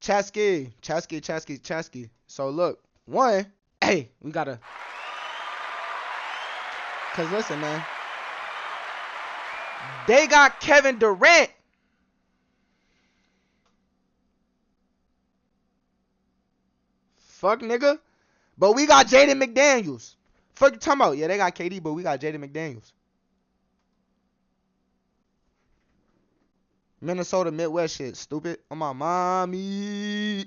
Chesky. So look, one, hey, we gotta, cause listen, man, they got Kevin Durant. Fuck, nigga. But we got Jaden McDaniels. Fuck you talking about? Yeah, they got KD, but we got Jaden McDaniels. Minnesota Midwest shit, stupid. On my mommy.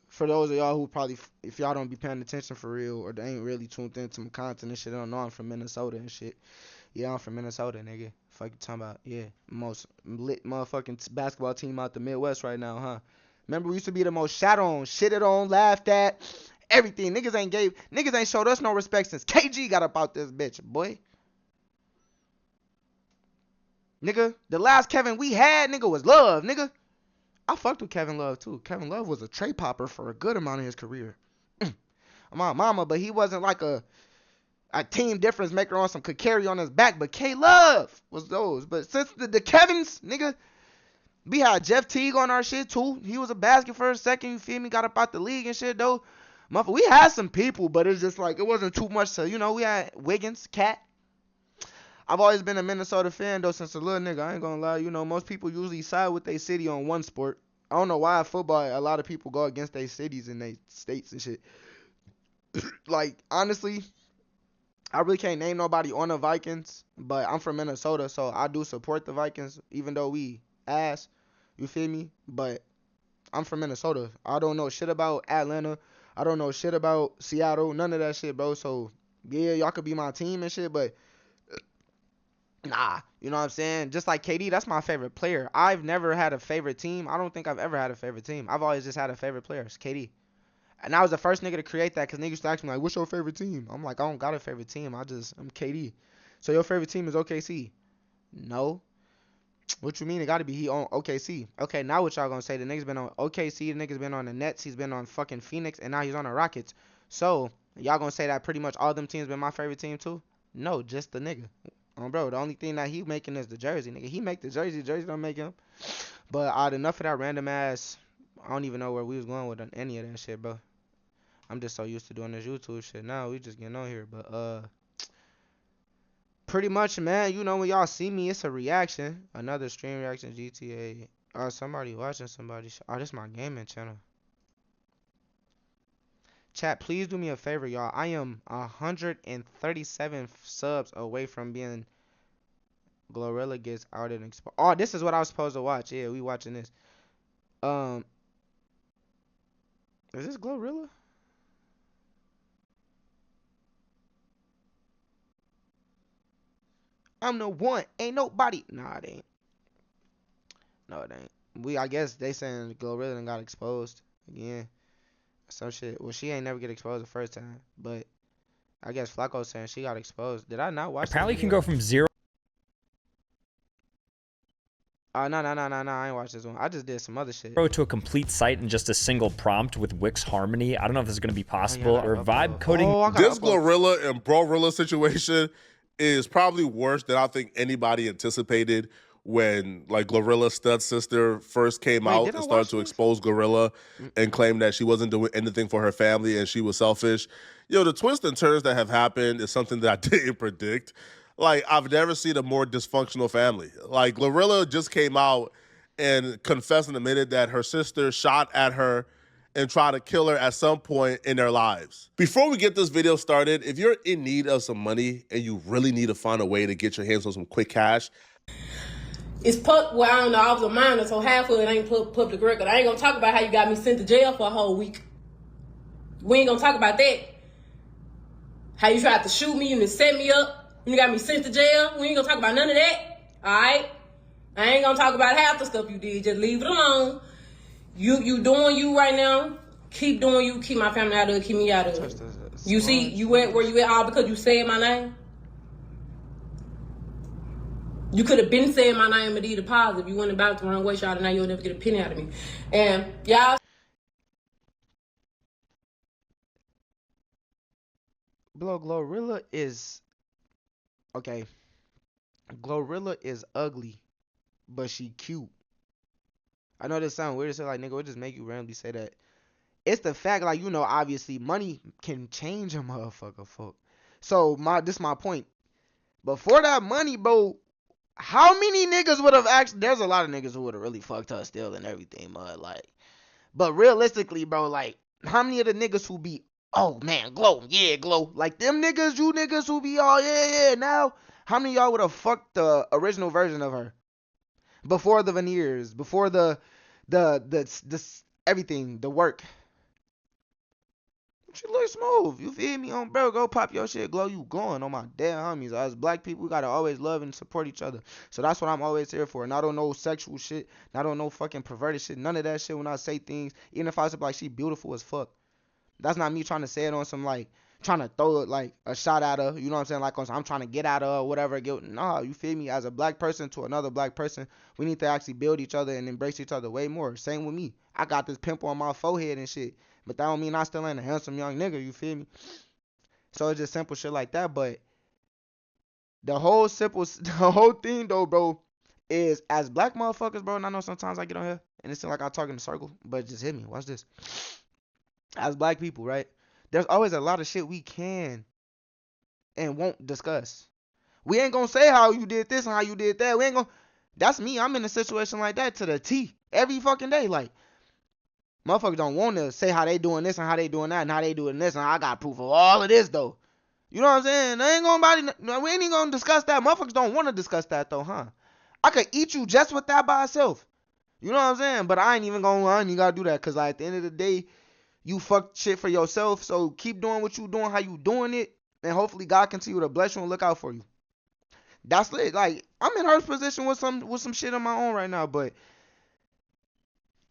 For those of y'all who probably, if y'all don't be paying attention for real, or they ain't really tuned into my content and shit, I don't know I'm from Minnesota and shit. Yeah, I'm from Minnesota, nigga. Fuck you talking about? Yeah, most lit motherfucking basketball team out the Midwest right now, huh? Remember, we used to be the most shat on, shitted on, laughed at, everything. Niggas ain't showed us no respect since KG got up out this bitch, boy. Nigga, the last Kevin we had, nigga, was Love, nigga. I fucked with Kevin Love, too. Kevin Love was a tray popper for a good amount of his career. My mama, but he wasn't like a team difference maker on some could carry on his back, but K-Love was those. But since the Kevins, nigga, we had Jeff Teague on our shit, too. He was a basket for a second, you feel me? Got up out the league and shit, though. We had some people, but it's just like, it wasn't too much to, we had Wiggins, Cat. I've always been a Minnesota fan, though, since a little nigga. I ain't gonna lie. Most people usually side with their city on one sport. I don't know why football, a lot of people go against their cities and their states and shit. Like, honestly, I really can't name nobody on the Vikings, but I'm from Minnesota, so I do support the Vikings, even though we ass. You feel me? But I'm from Minnesota. I don't know shit about Atlanta. I don't know shit about Seattle. None of that shit, bro. So, yeah, y'all could be my team and shit, but nah, you know what I'm saying? Just like KD, that's my favorite player. I've never had a favorite team. I don't think I've ever had a favorite team. I've always just had a favorite player. It's KD. And I was the first nigga to create that because niggas used to ask me, like, what's your favorite team? I'm like, I don't got a favorite team. I'm KD. So your favorite team is OKC? No. What you mean? It got to be he on OKC. Okay, now what y'all gonna say? The nigga's been on OKC. The nigga's been on the Nets. He's been on fucking Phoenix. And now he's on the Rockets. So y'all gonna say that pretty much all them teams been my favorite team too? No, just the nigga. Bro, the only thing that he making is the jersey, nigga. He make the jersey don't make him. But enough of that random ass. I don't even know where we was going with any of that shit, bro. I'm just so used to doing this YouTube shit now. We just getting on here, but pretty much, man. When y'all see me, it's a reaction. Another stream reaction. GTA. Somebody watching somebody. Oh, this is my gaming channel. Chat, please do me a favor, y'all. I am 137 subs away from being Glorilla gets outed and exposed. Oh, this is what I was supposed to watch. Yeah, we watching this. Is this Glorilla? I'm the one. Ain't nobody. Nah, it ain't. No, it ain't. I guess they saying Glorilla done got exposed again. Some shit. Well, she ain't never get exposed the first time, but I guess Flacco's saying she got exposed. Did I not watch? Apparently, you can go from 0. No, I ain't watched this one. I just did some other shit. To a complete site in just a single prompt with Wix Harmony. I don't know if this is going to be possible. Or vibe coding. This Glorilla and Brorilla situation is probably worse than I think anybody anticipated when, like, Glorilla's stud sister first came out and started to expose Glorilla and claim that she wasn't doing anything for her family and she was selfish. The twists and turns that have happened is something that I didn't predict. Like, I've never seen a more dysfunctional family. Like, Glorilla just came out and confessed and admitted that her sister shot at her and tried to kill her at some point in their lives. Before we get this video started, if you're in need of some money and you really need to find a way to get your hands on some quick cash. It's well, I don't know, I was a minor, so half of it ain't public record. I ain't gonna talk about how you got me sent to jail for a whole week. We ain't gonna talk about that. How you tried to shoot me, you done set me up. You got me sent to jail. We ain't gonna talk about none of that. Alright? I ain't gonna talk about half the stuff you did. Just leave it alone. You doing you right now. Keep doing you. Keep my family out of it. Keep me out of it. You see, you went where you at all because you said my name? You could have been saying my name and did a positive. You went about it the wrong way, y'all, and now you'll never get a penny out of me. And y'all. Glorilla is okay. Glorilla is ugly. but she cute. I know this sounds weird to say, like, nigga, what just make you randomly say that? It's the fact, like, you know, obviously money can change a motherfucker, fuck. So this my point. Before that money, bro, how many niggas would have actually? There's a lot of niggas who would have really fucked her still and everything, mud. Like, but realistically, bro, like, how many of the niggas who be, oh man, glow, yeah, glow, like them niggas, you niggas who be all yeah. Now, how many of y'all would have fucked the original version of her before the veneers, before the everything, the work? She look smooth. You feel me? On bro, go pop your shit, glow. You glowing on my damn homies. As black people, we gotta always love and support each other. So that's what I'm always here for. Not on no sexual shit. Not on no fucking perverted shit. None of that shit when I say things. Even if I was like, she beautiful as fuck. That's not me trying to say it on some like trying to throw it like a shot at her. You know what I'm saying? Like I'm trying to get at her or whatever. Nah, you feel me? As a black person to another black person, we need to actually build each other and embrace each other way more. Same with me. I got this pimple on my forehead and shit. But that don't mean I still ain't a handsome young nigga, you feel me? So it's just simple shit like that. But the whole thing though, bro, is as black motherfuckers, bro, and I know sometimes I get on here and it seems like I talk in a circle, but just hit me. Watch this. As black people, right? There's always a lot of shit we can and won't discuss. We ain't gonna say how you did this and how you did that. We ain't gonna. That's me. I'm in a situation like that to the T every fucking day. Like, motherfuckers don't want to say how they doing this and how they doing that and how they doing this and I got proof of all of this though. You know what I'm saying? They ain't gonna we ain't even gonna discuss that. Motherfuckers don't want to discuss that though, huh? I could eat you just with that by itself. You know what I'm saying? But I ain't even you gotta do that because like, at the end of the day, you fuck shit for yourself. So keep doing what you doing, how you doing it, and hopefully God continue to bless you and look out for you. That's lit. Like, I'm in her position with some shit on my own right now, but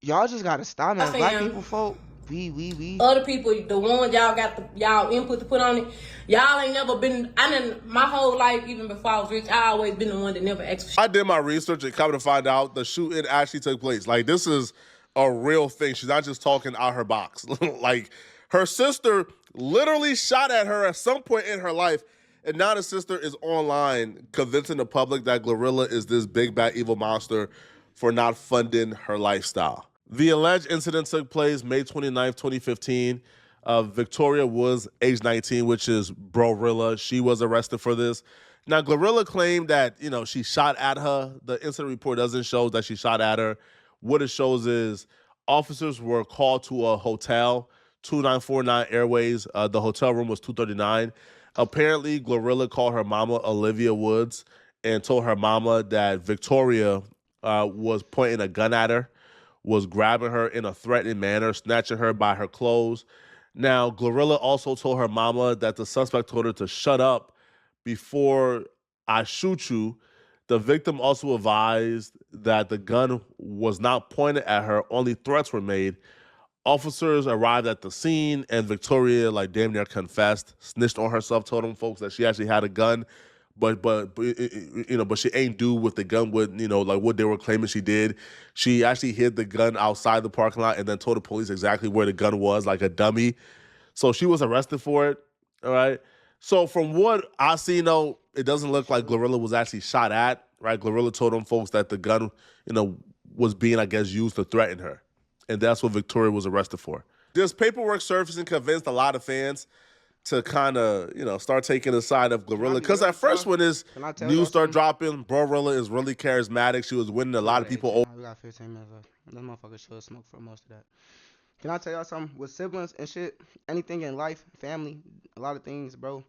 y'all just gotta stop, man. Black people, folk. We. Other people, the ones y'all got y'all input to put on it, y'all ain't never been. My whole life, even before I was rich, I always been the one that never asked for shit. I did my research and come to find out the shooting actually took place. Like, this is a real thing. She's not just talking out her box. Like, her sister literally shot at her at some point in her life, and now the sister is online convincing the public that Glorilla is this big bad evil monster for not funding her lifestyle. The alleged incident took place May 29th, 2015. Victoria was age 19, which is Brorilla. She was arrested for this. Now, Glorilla claimed that, you know, she shot at her. The incident report doesn't show that she shot at her. What it shows is officers were called to a hotel, 2949 Airways. The hotel room was 239. Apparently, Glorilla called her mama, Olivia Woods, and told her mama that Victoria was pointing a gun at her, was grabbing her in a threatening manner, snatching her by her clothes. Now, Glorilla also told her mama that the suspect told her to shut up before I shoot you. The victim also advised that the gun was not pointed at her, only threats were made. Officers arrived at the scene, and Victoria, like, damn near confessed, snitched on herself, told them folks that she actually had a gun, but she ain't do with the gun with, you know, like what they were claiming she did. She actually hid the gun outside the parking lot and then told the police exactly where the gun was, like a dummy. So she was arrested for it. All right. So from what I see, though, it doesn't look like Glorilla was actually shot at. Right. Glorilla told them folks that the gun, you know, was being, I guess, used to threaten her. And that's what Victoria was arrested for. This paperwork surfacing convinced a lot of fans to kind of, you know, start taking the side of Glorilla. Because at first when this news started dropping, Brorilla is really charismatic. She was winning a lot of people over. We got 15 minutes left. This motherfucker should smoke for most of that. Can I tell y'all something? With siblings and shit, anything in life, family, a lot of things, bro,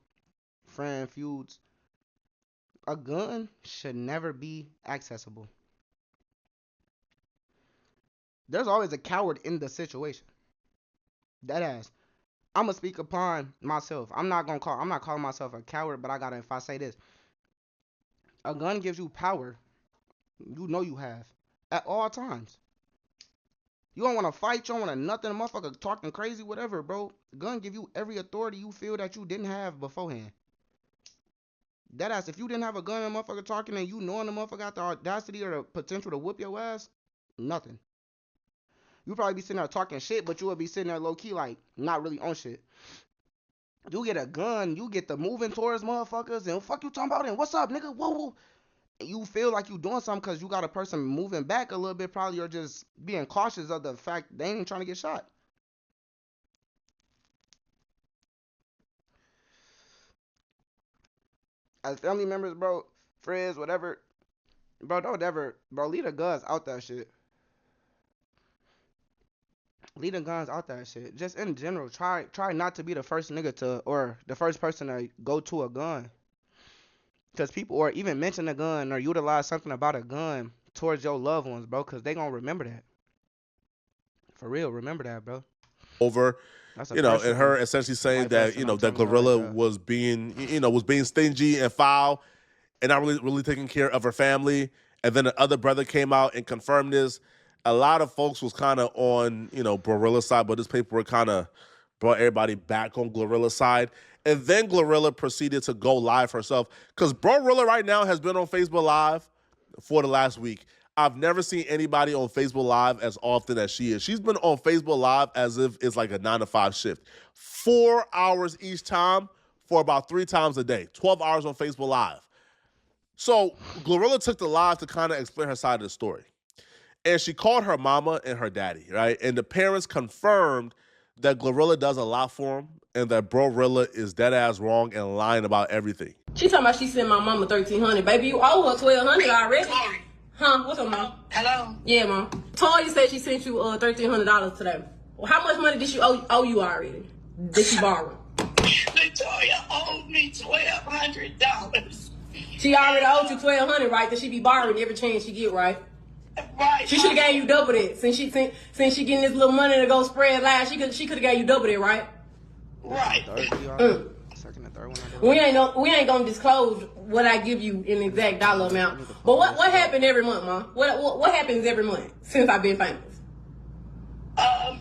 friend, feuds, a gun should never be accessible. There's always a coward in the situation. That ass. I'm gonna speak upon myself. I'm not calling myself a coward, but if I say this, a gun gives you power. You know you have at all times. You don't want to fight. You don't want to nothing. A motherfucker talking crazy, whatever, bro. The gun give you every authority you feel that you didn't have beforehand. That ass. If you didn't have a gun and a motherfucker talking and you knowing the motherfucker got the audacity or the potential to whoop your ass, nothing. You probably be sitting there talking shit, but you would be sitting there low key like not really on shit. You get a gun, you get the moving towards motherfuckers, and fuck you talking about, and what's up, nigga? Whoa. you feel like you doing something because you got a person moving back a little bit, probably, or just being cautious of the fact they ain't trying to get shot. As family members, bro, friends, whatever, bro, don't ever, bro, leave the guns out that shit. Leave the guns out that shit. Just in general, try not to be the first nigga to, or the first person to go to a gun. Because people, or even mention a gun or utilize something about a gun towards your loved ones, bro, because they gonna remember that. For real, remember that, bro. Over, you know, and her essentially saying that, that Glorilla was being, was being stingy and foul and not really taking care of her family. And then the other brother came out and confirmed this. A lot of folks was kind of on, Brorilla's side, but this paperwork kind of brought everybody back on Glorilla's side. And then Glorilla proceeded to go live herself, because Brorilla right now has been on Facebook Live for the last week. I've never seen anybody on Facebook Live as often as she is. She's been on Facebook Live as if it's like a 9-to-5 shift. 4 hours each time for about 3 times a day. 12 hours on Facebook Live. So Glorilla took the live to kind of explain her side of the story. And she called her mama and her daddy, right? And the parents confirmed that Glorilla does a lot for him and that Brorilla is dead ass wrong and lying about everything. She talking about she sent my mama $1,300. Baby, you owe her $1,200 already. Huh? What's up, Mom? Hello? Yeah, Mom. Toya said she sent you $1,300 today. Well, how much money did she owe you already? Did she borrow? Latoya owed me $1,200. She already owed you $1,200, right? That she be borrowing every chance she get, right? Right. She should have gave you double that. Since she getting this little money to go spread live, she could have gave you double that, right? Right. Second and third one. We ain't gonna disclose what I give you in exact dollar amount. But what happened every month, Mom? What happens every month since I've been famous?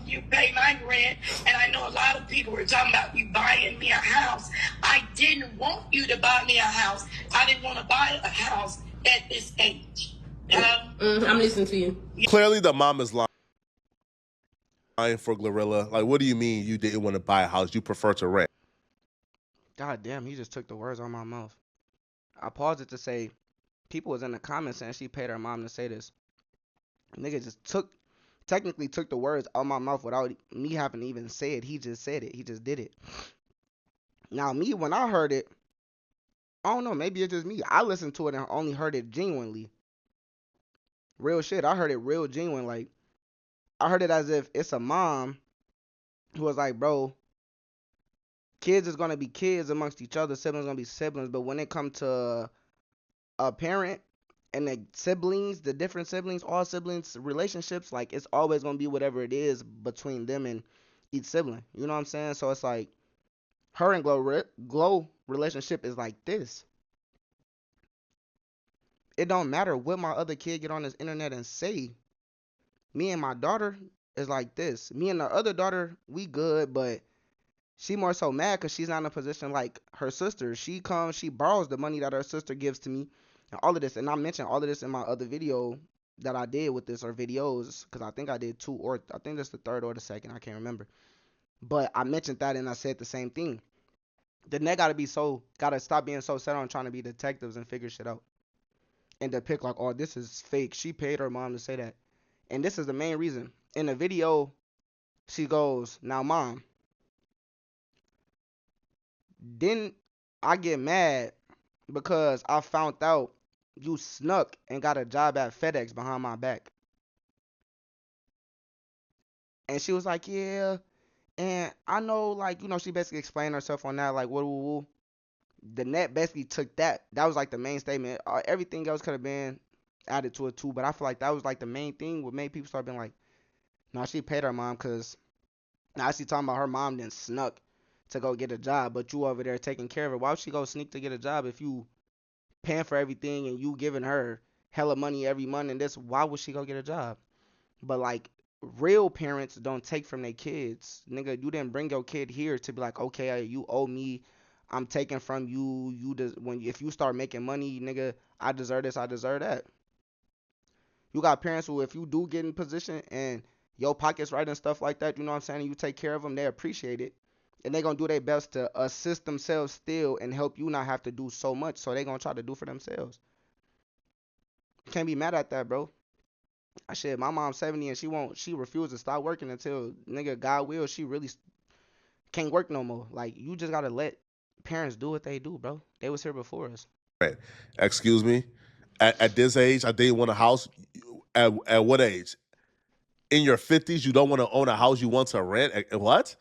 You pay my rent, and I know a lot of people were talking about you buying me a house. I didn't want you to buy me a house. I didn't want to buy a house at this age. I'm listening to you. Clearly, the mom is lying for Glorilla. Like, what do you mean you didn't want to buy a house? You prefer to rent? God damn, he just took the words out of my mouth. I paused it to say, people was in the comments saying she paid her mom to say this. Nigga just technically took the words out of my mouth without me having to even say it. He just said it. He just did it. Now, me, when I heard it, I don't know, maybe it's just me. I listened to it and only heard it genuinely. Real shit. I heard it real genuine. Like, I heard it as if it's a mom who was like, bro, kids is going to be kids amongst each other. Siblings going to be siblings. But when it comes to a parent and the siblings, the different siblings, all siblings relationships, like, it's always going to be whatever it is between them and each sibling. You know what I'm saying? So it's like her and Glow relationship is like this. It don't matter what my other kid get on this internet and say. Me and my daughter is like this. Me and the other daughter, we good, but she more so mad because she's not in a position like her sister. She comes, she borrows the money that her sister gives to me, and all of this. And I mentioned all of this in my other video that I did with this, or videos, because I think I did 2, or I think that's the 3rd or the 2nd. I can't remember. But I mentioned that and I said the same thing. The net gotta stop being so set on trying to be detectives and figure shit out. And depict like, oh, this is fake. She paid her mom to say that. And this is the main reason. In the video, she goes, now, Mom, didn't I get mad because I found out you snuck and got a job at FedEx behind my back? And she was like, yeah. And I know, like, she basically explained herself on that, like, woo. The net basically took that. That was like the main statement. Everything else could have been added to it too, but I feel like that was like the main thing what made people start being like, nah, she paid her mom, because now she talking about her mom then snuck to go get a job, but you over there taking care of her. Why would she go sneak to get a job if you paying for everything and you giving her hella money every month and this? Why would she go get a job? But like, real parents don't take from their kids. Nigga, you didn't bring your kid here to be like, okay, you owe me, I'm taking from you. If you start making money, nigga, I deserve this, I deserve that. You got parents who, if you do get in position and your pocket's right and stuff like that, you know what I'm saying, and you take care of them, they appreciate it. And they're going to do their best to assist themselves still and help you not have to do so much. So they're going to try to do for themselves. Can't be mad at that, bro. Shit, my mom's 70 and she refused to stop working until nigga God will she really can't work no more. Like you just gotta let parents do what they do, bro. They was here before us. Right. Excuse me. At this age, I didn't want a house. At what age? In your 50s, you don't want to own a house. You want to rent. What?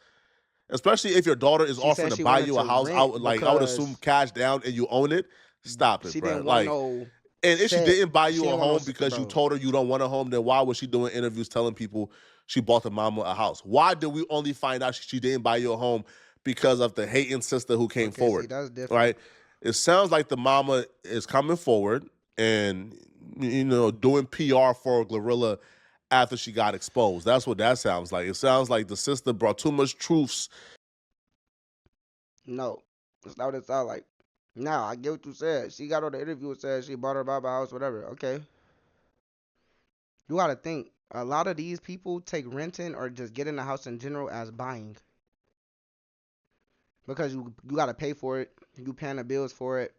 Especially if your daughter is offering to buy you a house. I would assume cash down and you own it. Stop it, she bro. Didn't want no. And if she didn't buy you a home because you told her you don't want a home, then why was she doing interviews telling people she bought the mama a house? Why did we only find out she didn't buy you a home because of the hating sister who came forward? See, that's different. Right? It sounds like the mama is coming forward and, you know, doing PR for Glorilla after she got exposed. That's what that sounds like. It sounds like the sister brought too much truths. No, that's not what it sounds like. Now, I get what you said. She got on the interview and said she bought her Baba house, whatever. Okay. You gotta think. A lot of these people take renting or just getting a house in general as buying. Because you gotta pay for it. You paying the bills for it.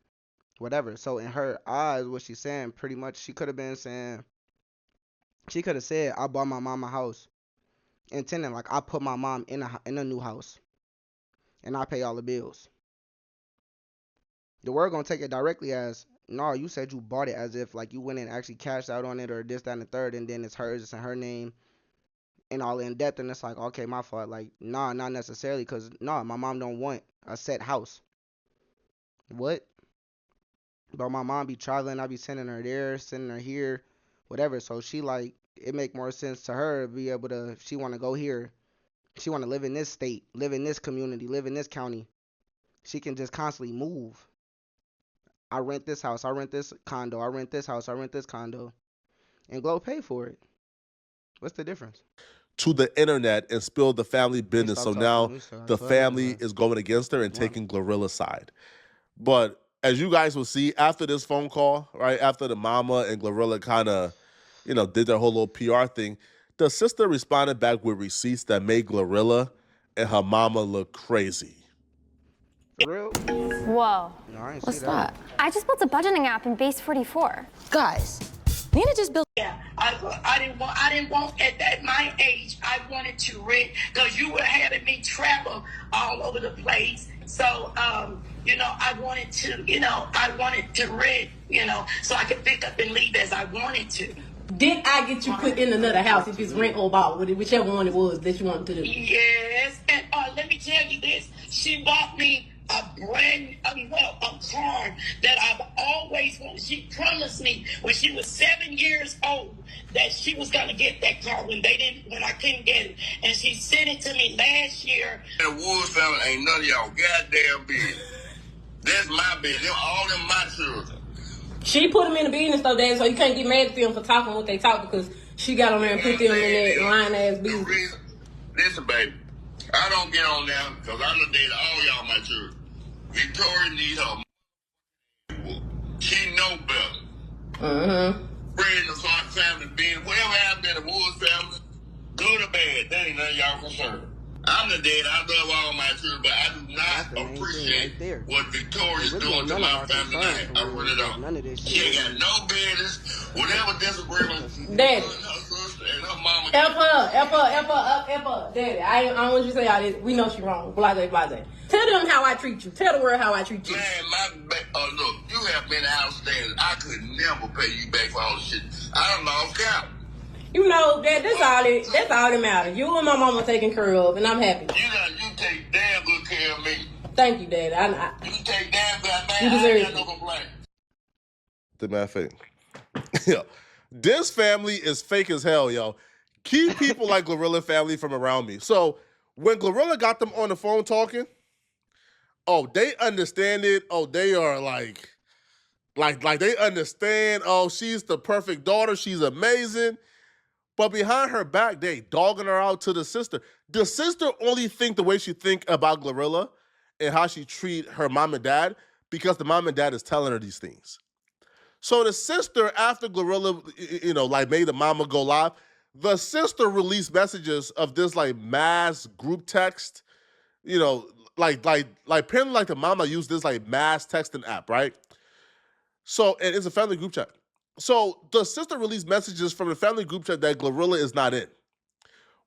Whatever. So in her eyes, what she's saying, pretty much, she could have been saying, she could have said, I bought my mom a house. Intending like I put my mom in a new house. And I pay all the bills. The word gonna take it directly as, no, you said you bought it, as if like you went and actually cashed out on it or this, that, and the third, and then it's hers, it's in her name, and all in depth, and it's like, okay, my fault. Like, nah, not necessarily, because nah, my mom don't want a set house. What? But my mom be traveling, I be sending her there, sending her here, whatever. So she like, it make more sense to her to be able to, if she want to go here, she want to live in this state, live in this community, live in this county, she can just constantly move. I rent this house, I rent this condo, I rent this house, I rent this condo, and Glow pay for it. What's the difference? To the internet and spill the family business. So now the family is going against her and taking Glorilla's side. But as you guys will see after this phone call, right after the mama and Glorilla kind of, you know, did their whole little PR thing, the sister responded back with receipts that made Glorilla and her mama look crazy. For real? Whoa. No, I ain't What's see that? I just built a budgeting app in Base 44. Guys, Nina just built. Yeah, I didn't want at my age. I wanted to rent because you were having me travel all over the place. So, you know, I wanted to rent, you know, so I could pick up and leave as I wanted to. Did I get you put in another house if it's rent or bought, whichever one it was that you wanted to do? Yes, and let me tell you this: she bought me a car that I've always wanted. She promised me when she was 7 years old that she was gonna get that car when I couldn't get it, and she sent it to me last year. The Woods family ain't none of y'all goddamn business. That's my business. All them my children. She put them in the business though, Dad, so you can't get mad at them for talking what they talk because she got on there and put them in that lying ass business. Listen, baby, I don't get on there because I done dated all y'all my children. Victoria needs her. She know better. Friends of our family being whatever happened in the Woods family, good or bad, that ain't none of y'all concerned. I'm the dad. I love all my children, but I do not appreciate what Victoria's doing to my family tonight. I really don't. She ain't got no business. Whatever disagreement, Daddy. her sister and her mama. F her. Daddy, I don't want you to say all this. We know she wrong. Blase. Tell them how I treat you. Tell the world how I treat you. Man, look, you have been outstanding. I could never pay you back for all the shit. I done lost count. You know, that's all that matters. You and my mama taking care of, and I'm happy. You take damn good care of me. Thank you, Daddy. You take damn good, man. You deserve I ain't got no complaint. The matter of fact, yeah, this family is fake as hell, yo. Keep people like Glorilla family from around me. So when Glorilla got them on the phone talking, oh, they understand it. Oh, they are like they understand. Oh, she's the perfect daughter. She's amazing. But behind her back, they dogging her out to the sister. The sister only think the way she think about Glorilla and how she treat her mom and dad because the mom and dad is telling her these things. So the sister, after Glorilla, you know, like made the mama go live, the sister released messages of this like mass group text, you know, like apparently like the mama used this like mass texting app, right? So, and it's a family group chat. So the sister released messages from the family group chat that Glorilla is not in.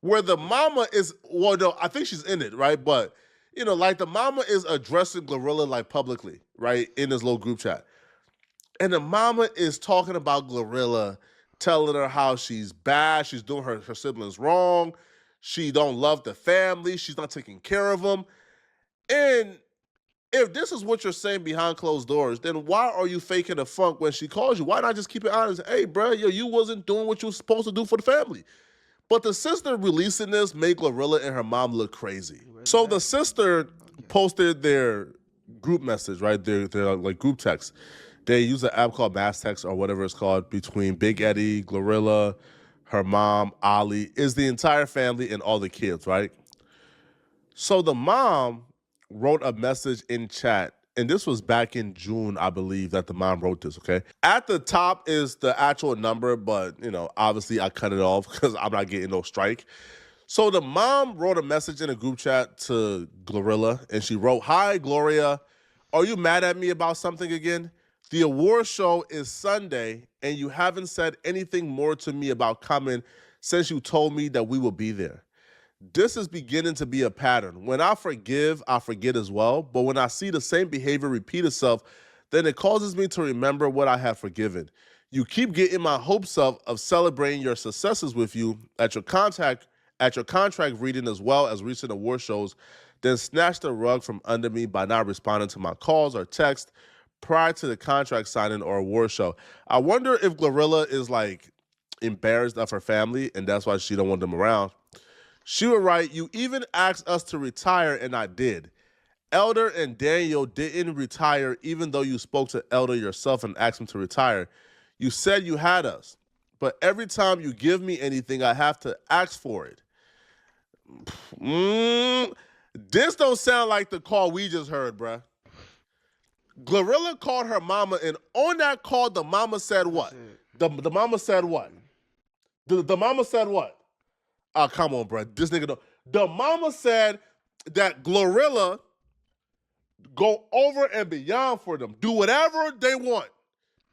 Where the mama is, well, no, I think she's in it, right? But, you know, like the mama is addressing Glorilla like publicly, right? In this little group chat. And the mama is talking about Glorilla, telling her how she's bad, she's doing her siblings wrong, she don't love the family, she's not taking care of them. And if this is what you're saying behind closed doors, then why are you faking the funk when she calls you? Why not just keep it honest? Hey, bro, you wasn't doing what you were supposed to do for the family. But the sister releasing this made Glorilla and her mom look crazy. So the sister posted their group message, right? Their like group text. They use an app called Mass Text or whatever it's called between Big Eddie, Glorilla, her mom, Ollie, is the entire family and all the kids, right? So the mom wrote a message in chat, and this was back in June, I believe, that the mom wrote this, okay? At the top is the actual number, but, you know, obviously I cut it off because I'm not getting no strike. So the mom wrote a message in a group chat to Glorilla, and she wrote, "Hi, Gloria. Are you mad at me about something again? The award show is Sunday, and you haven't said anything more to me about coming since you told me that we will be there. This is beginning to be a pattern. When I forgive, I forget as well. But when I see the same behavior repeat itself, then it causes me to remember what I have forgiven. You keep getting my hopes up of celebrating your successes with you at your contract reading as well as recent award shows, then snatch the rug from under me by not responding to my calls or texts prior to the contract signing or award show." I wonder if Glorilla is like embarrassed of her family and that's why she don't want them around. She would write, "You even asked us to retire, and I did. Elder and Daniel didn't retire even though you spoke to Elder yourself and asked him to retire. You said you had us, but every time you give me anything, I have to ask for it." This don't sound like the call we just heard, bruh. Glorilla called her mama, and on that call, the mama said what? The mama said what? The mama said what? Oh, come on, bro. This nigga don't. The mama said that Glorilla go over and beyond for them. Do whatever they want.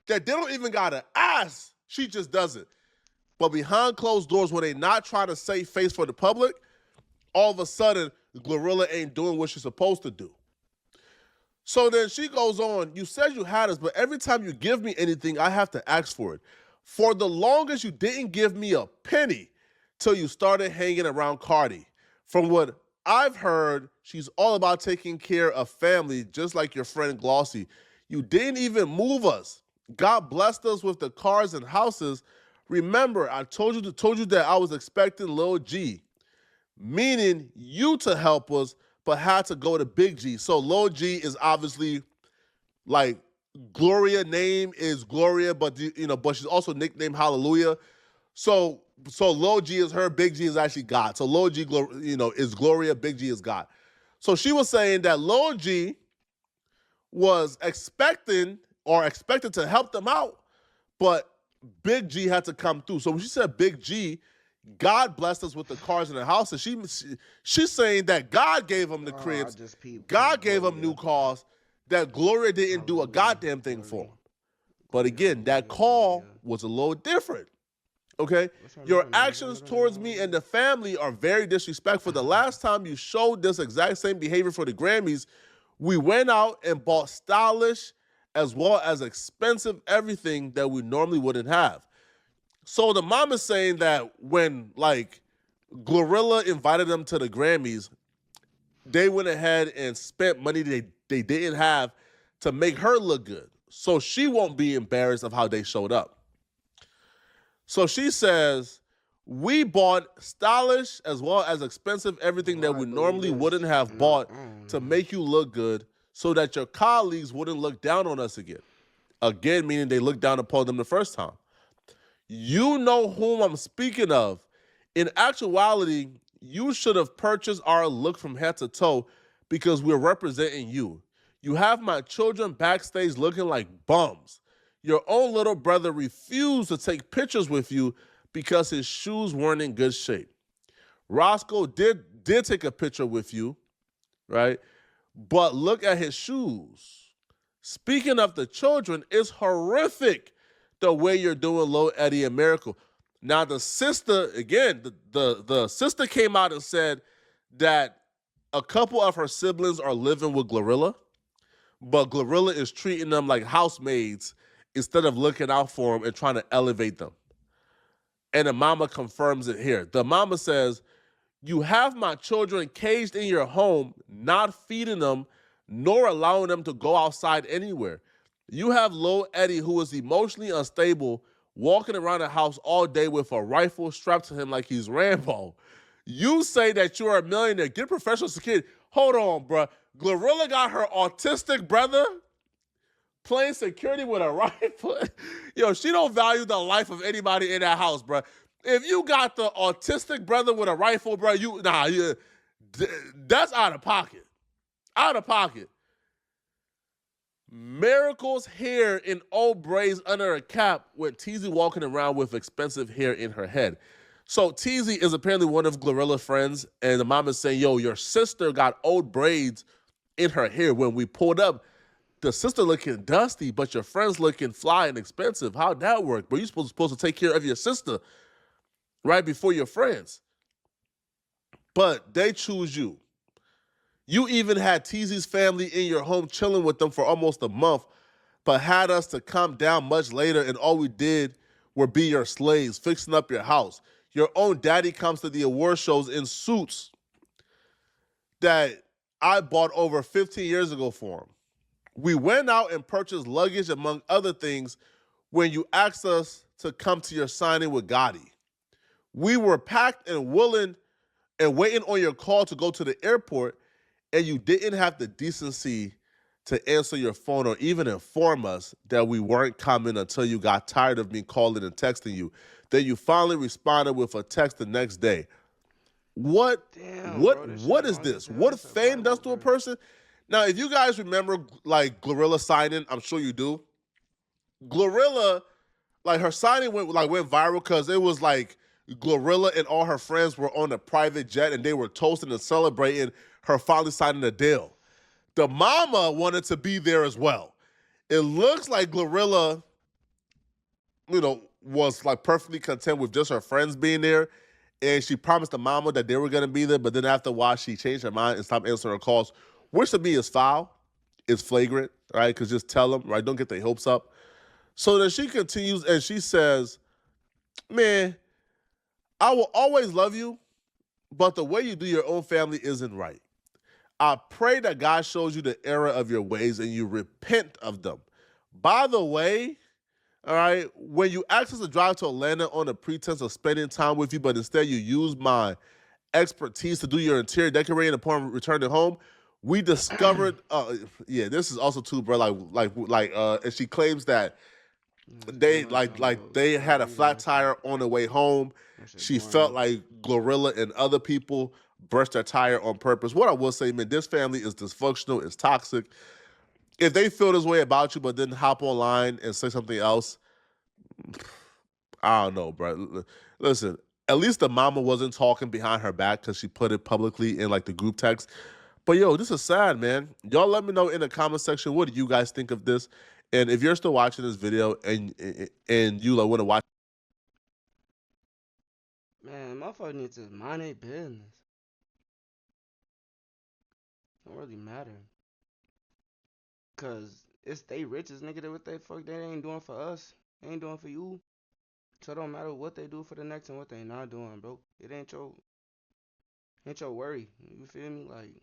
That they don't even gotta ask. She just does it. But behind closed doors, when they not trying to save face for the public, all of a sudden, Glorilla ain't doing what she's supposed to do. So then she goes on, "You said you had us, but every time you give me anything, I have to ask for it. For the longest, you didn't give me a penny till you started hanging around Cardi. From what I've heard, she's all about taking care of family, just like your friend Glossy. You didn't even move us. God blessed us with the cars and houses. Remember, I told you that I was expecting Lil G, meaning you to help us, but had to go to Big G." So Lil G is obviously like Gloria name is Gloria, but but she's also nicknamed Hallelujah. So Lil G is her, Big G is actually God. So Lil G, is Gloria, Big G is God. So she was saying that Lil G was expected to help them out, but Big G had to come through. So when she said Big G, God blessed us with the cars and the houses, she's saying that God gave them the cribs, God gave them new cars, that Gloria didn't do a goddamn thing for them. But again, that call was a little different. Okay? Your actions towards me and the family are very disrespectful. The last time you showed this exact same behavior for the Grammys, we went out and bought stylish as well as expensive everything that we normally wouldn't have. So the mom is saying that when like Glorilla invited them to the Grammys, they went ahead and spent money they didn't have to make her look good. So she won't be embarrassed of how they showed up. So she says, "We bought stylish as well as expensive everything that we normally wouldn't have bought to make you look good so that your colleagues wouldn't look down on us again." Again, meaning they looked down upon them the first time. You know whom I'm speaking of. In actuality, you should have purchased our look from head to toe because we're representing you. You have my children backstage looking like bums. Your own little brother refused to take pictures with you because his shoes weren't in good shape. Roscoe did take a picture with you, right? But look at his shoes. Speaking of the children, it's horrific the way you're doing Lil Eddie and Miracle. Now the sister, again, the sister came out and said that a couple of her siblings are living with Glorilla, but Glorilla is treating them like housemaids instead of looking out for them and trying to elevate them. And the mama confirms it here. The mama says, you have my children caged in your home, not feeding them, nor allowing them to go outside anywhere. You have Lil Eddie, who is emotionally unstable, walking around the house all day with a rifle strapped to him like he's Rambo. You say that you're a millionaire. Get professional security. Hold on, bro. Glorilla got her autistic brother playing security with a rifle. Yo, she don't value the life of anybody in that house, bro. If you got the autistic brother with a rifle, bro, that's out of pocket. Out of pocket. Miracle's hair in old braids under a cap with Teezy walking around with expensive hair in her head. So Teezy is apparently one of Glorilla's friends, and the mom is saying, yo, your sister got old braids in her hair. When we pulled up, the sister looking dusty, but your friend's looking fly and expensive. How'd that work? But you're supposed to take care of your sister right before your friends. But they choose you. You even had Teezy's family in your home chilling with them for almost a month, but had us to come down much later, and all we did were be your slaves, fixing up your house. Your own daddy comes to the award shows in suits that I bought over 15 years ago for him. We went out and purchased luggage, among other things, when you asked us to come to your signing with Gotti. We were packed and willing and waiting on your call to go to the airport, and you didn't have the decency to answer your phone or even inform us that we weren't coming until you got tired of me calling and texting you. Then you finally responded with a text the next day. What is this? What fame does to a person? Now, if you guys remember, like, Glorilla signing, I'm sure you do. Glorilla, like, her signing went viral because it was like Glorilla and all her friends were on a private jet and they were toasting and celebrating her finally signing a deal. The mama wanted to be there as well. It looks like Glorilla, was like perfectly content with just her friends being there. And she promised the mama that they were going to be there. But then after a while, she changed her mind and stopped answering her calls, which to me is foul. It's flagrant, right? Because just tell them, right? Don't get their hopes up. So then she continues and she says, man, I will always love you, but the way you do your own family isn't right. I pray that God shows you the error of your ways and you repent of them. By the way, all right, when you asked us to drive to Atlanta on the pretense of spending time with you, but instead you used my expertise to do your interior decorating upon returning home, we discovered, this is also too, bro, and she claims that they had a flat tire on the way home. She felt like Glorilla and other people brushed their tire on purpose. What I will say, man, this family is dysfunctional, it's toxic. If they feel this way about you, but then hop online and say something else, I don't know, bro. Listen, at least the mama wasn't talking behind her back because she put it publicly in like the group text. But yo, this is sad, man. Y'all let me know in the comment section, what do you guys think of this? And if you're still watching this video and you want to watch, man, motherfuckers need to mind their business. Don't really matter. Cause it's they riches, nigga. That what they fuck they ain't doing for us. They ain't doing for you. So it don't matter what they do for the next and what they not doing, bro. It ain't your worry. You feel me? Like,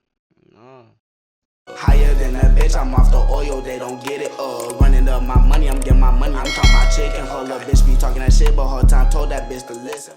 nah. Higher than a bitch, I'm off the oil, they don't get it. Running up my money, I'm getting my money. I'm talking about chicken, her little bitch be talking that shit, but her time told that bitch to listen.